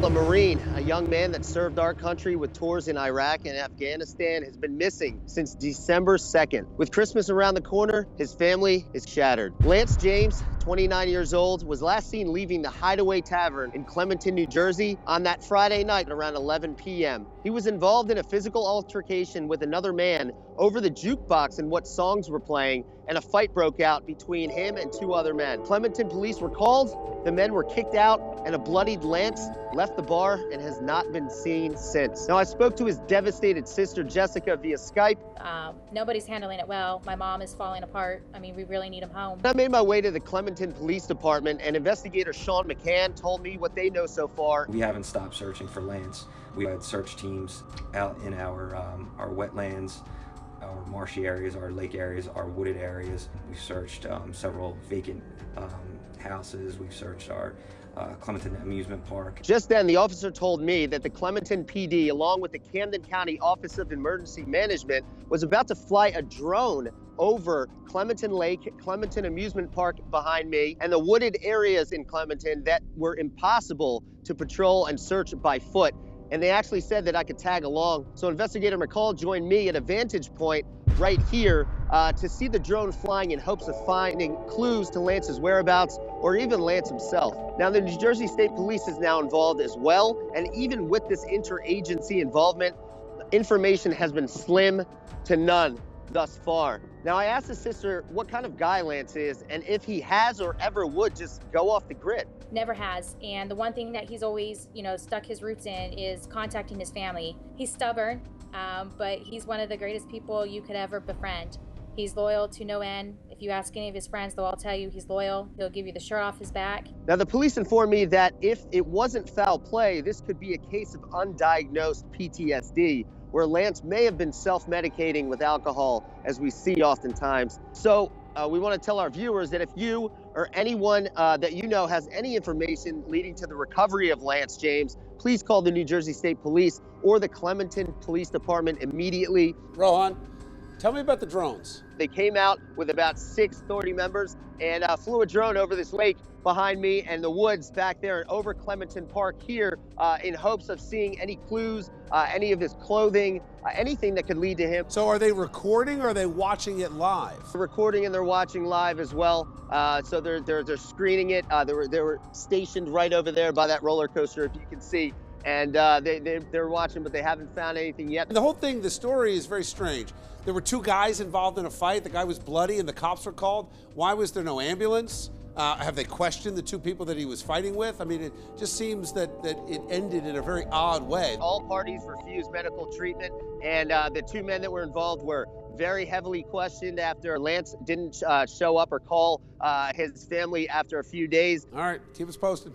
A Marine, a young man that served our country with tours in Iraq and Afghanistan, has been missing since December 2nd. With Christmas around the corner, his family is shattered. Lance James, 29 years old, was last seen leaving the Hideaway Tavern in Clementon, New Jersey on that Friday night around 11 p.m. He was involved in a physical altercation with another man over the jukebox and what songs were playing, and a fight broke out between him and two other men. Clementon police were called, the men were kicked out, and a bloodied Lance left the bar and has not been seen since. Now, I spoke to his devastated sister, Jessica, via Skype. Nobody's handling it well. My mom is falling apart. I mean, we really need him home. I made my way to the Clementon Police Department, and investigator Sean McCann told me what they know so far. We haven't stopped searching for Lance. We had search teams out in our wetlands, our marshy areas, our lake areas, our wooded areas. We searched several vacant houses. We searched our Clementon amusement park. Just then, the officer told me that the Clementon PD, along with the Camden County Office of Emergency Management, was about to fly a drone over Clementon Lake, Clementon Amusement Park behind me, and the wooded areas in Clementon that were impossible to patrol and search by foot. And they actually said that I could tag along. So Investigator McCall joined me at a vantage point right here to see the drone flying in hopes of finding clues to Lance's whereabouts or even Lance himself. Now, the New Jersey State Police is now involved as well, and even with this interagency involvement, information has been slim to none thus far. Now, I asked his sister what kind of guy Lance is and if he has or ever would just go off the grid. Never has. And the one thing that he's always, stuck his roots in is contacting his family. He's stubborn, but he's one of the greatest people you could ever befriend. He's loyal to no end. If you ask any of his friends, they'll all tell you he's loyal. He'll give you the shirt off his back. Now, the police informed me that if it wasn't foul play, this could be a case of undiagnosed PTSD, where Lance may have been self-medicating with alcohol, as we see oftentimes. So we want to tell our viewers that if you or anyone that you know has any information leading to the recovery of Lance James, please call the New Jersey State Police or the Clementon Police Department immediately. Rohan, tell me about the drones. They came out with about 6 authority members and flew a drone over this lake behind me and the woods back there and over Clementon Park here in hopes of seeing any clues, any of his clothing, anything that could lead to him. So are they recording or are they watching it live? They're recording and they're watching live as well. So they're screening it. They were stationed right over there by that roller coaster, if you can see. And they're watching, but they haven't found anything yet. The whole thing, the story is very strange. There were 2 guys involved in a fight. The guy was bloody and the cops were called. Why was there no ambulance? Have they questioned the 2 people that he was fighting with? I mean, it just seems that it ended in a very odd way. All parties refused medical treatment, and the 2 men that were involved were very heavily questioned after Lance didn't show up or call his family after a few days. All right, keep us posted.